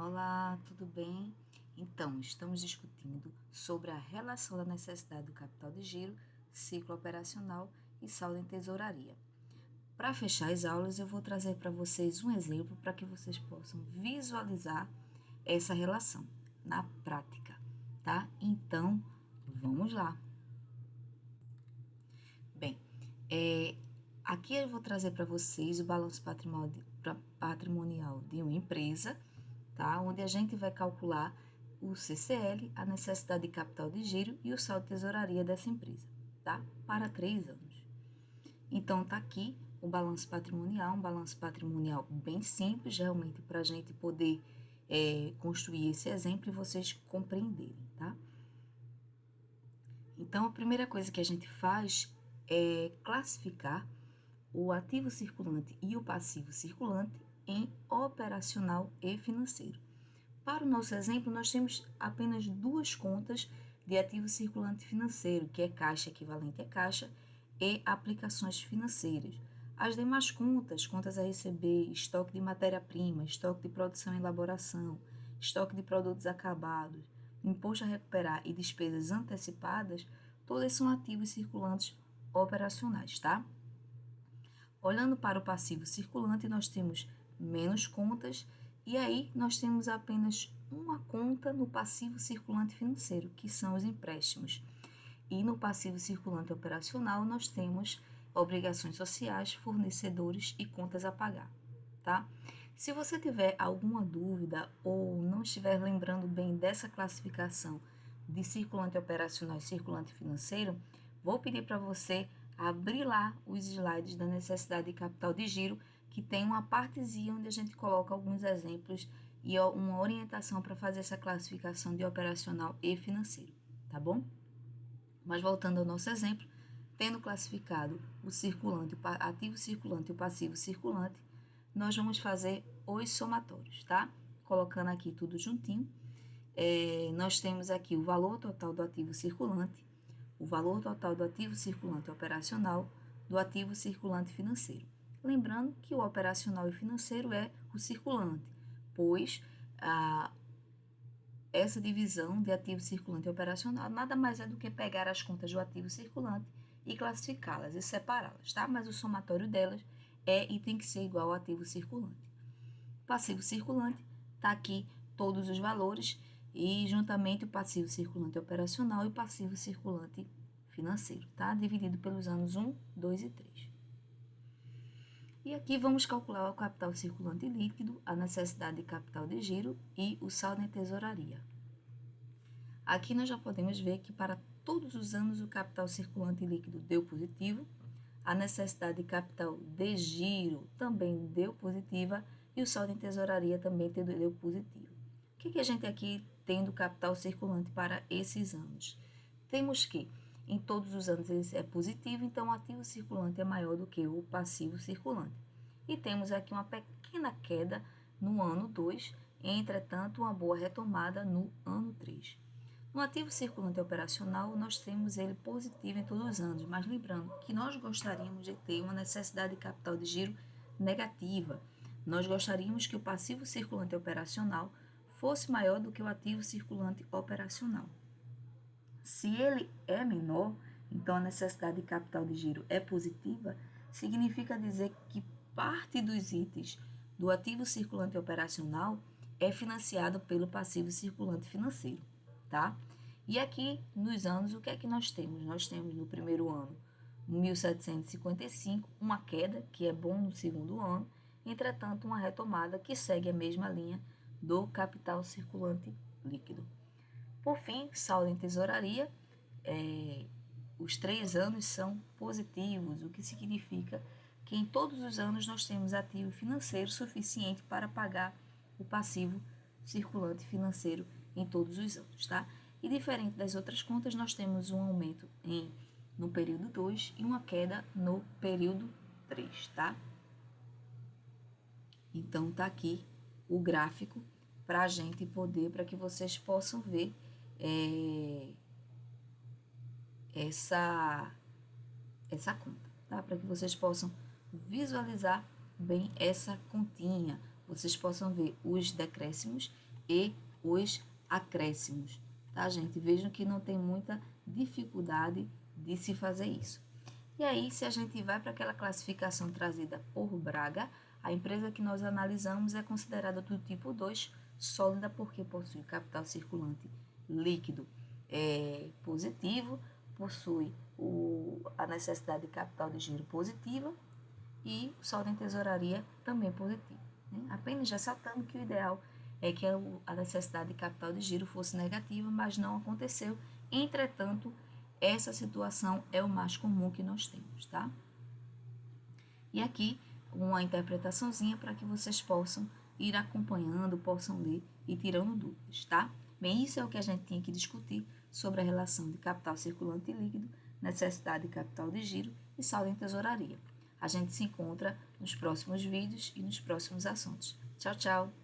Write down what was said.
Olá, tudo bem? Então, estamos discutindo sobre a relação da necessidade do capital de giro, ciclo operacional e saldo em tesouraria. Para fechar as aulas, eu vou trazer para vocês um exemplo para que vocês possam visualizar essa relação na prática, tá? Então, vamos lá. Bem, aqui eu vou trazer para vocês o balanço patrimonial de uma empresa, tá? Onde a gente vai calcular o CCL, a necessidade de capital de giro e o saldo de tesouraria dessa empresa, tá? Para 3 anos. Então, tá aqui o balanço patrimonial, um balanço patrimonial bem simples, realmente, para a gente poder construir esse exemplo e vocês compreenderem, tá? Então, a primeira coisa que a gente faz é classificar o ativo circulante e o passivo circulante em operacional e financeiro. Para o nosso exemplo, nós temos apenas duas contas de ativo circulante financeiro, que é caixa equivalente a caixa e aplicações financeiras. As demais contas, contas a receber, estoque de matéria-prima, estoque de produção e elaboração, estoque de produtos acabados, imposto a recuperar e despesas antecipadas, todas são ativos circulantes operacionais, tá? Olhando para o passivo circulante, nós temos menos contas e aí nós temos apenas uma conta no passivo circulante financeiro, que são os empréstimos. E no passivo circulante operacional, nós temos obrigações sociais, fornecedores e contas a pagar, tá? Se você tiver alguma dúvida ou não estiver lembrando bem dessa classificação de circulante operacional e circulante financeiro, vou pedir para você abrir lá os slides da necessidade de capital de giro, que tem uma partezinha onde a gente coloca alguns exemplos e uma orientação para fazer essa classificação de operacional e financeiro, tá bom? Mas voltando ao nosso exemplo, tendo classificado o circulante, o ativo circulante e o passivo circulante, nós vamos fazer os somatórios, tá? Colocando aqui tudo juntinho. Nós temos aqui o valor total do ativo circulante, o valor total do ativo circulante operacional, do ativo circulante financeiro. Lembrando que o operacional e financeiro é o circulante, pois essa divisão de ativo circulante e operacional nada mais é do que pegar as contas do ativo circulante e classificá-las e separá-las, tá? Mas o somatório delas é e tem que ser igual ao ativo circulante. Passivo circulante, tá aqui todos os valores e juntamente o passivo circulante operacional e o passivo circulante financeiro, tá? Dividido pelos anos 1, 2 e 3. E aqui vamos calcular o capital circulante líquido, a necessidade de capital de giro e o saldo em tesouraria. Aqui nós já podemos ver que para todos os anos o capital circulante líquido deu positivo, a necessidade de capital de giro também deu positiva e o saldo em tesouraria também deu positivo. O que a gente aqui tem do capital circulante para esses anos? Temos que em todos os anos ele é positivo, então o ativo circulante é maior do que o passivo circulante. E temos aqui uma pequena queda no ano 2, entretanto uma boa retomada no ano 3. No ativo circulante operacional, nós temos ele positivo em todos os anos, mas lembrando que nós gostaríamos de ter uma necessidade de capital de giro negativa. Nós gostaríamos que o passivo circulante operacional fosse maior do que o ativo circulante operacional. Se ele é menor, então a necessidade de capital de giro é positiva, significa dizer que parte dos itens do ativo circulante operacional é financiado pelo passivo circulante financeiro, tá? E aqui nos anos, o que é que nós temos? Nós temos no primeiro ano 1755, uma queda, que é bom no segundo ano, entretanto uma retomada que segue a mesma linha do capital circulante líquido. Por fim, saldo em tesouraria, os 3 anos são positivos, o que significa que em todos os anos nós temos ativo financeiro suficiente para pagar o passivo circulante financeiro em todos os anos, tá? E diferente das outras contas, nós temos um aumento no período 2 e uma queda no período 3, tá? Então, tá aqui o gráfico para a gente poder, para que vocês possam ver essa conta, tá? Para que vocês possam visualizar bem essa continha, vocês possam ver os decréscimos e os acréscimos, tá, gente? Vejam que não tem muita dificuldade de se fazer isso. E aí, se a gente vai para aquela classificação trazida por Braga, a empresa que nós analisamos é considerada do tipo 2, sólida, porque possui capital circulante líquido positivo, possui a necessidade de capital de giro positiva e o saldo em tesouraria também positivo. Né? Apenas ressaltando que o ideal é que a necessidade de capital de giro fosse negativa, mas não aconteceu. Entretanto, essa situação é o mais comum que nós temos, tá? E aqui uma interpretaçãozinha para que vocês possam ir acompanhando, possam ler e tirando dúvidas, tá? Bem, isso é o que a gente tinha que discutir sobre a relação de capital circulante e líquido, necessidade de capital de giro e saldo em tesouraria. A gente se encontra nos próximos vídeos e nos próximos assuntos. Tchau, tchau!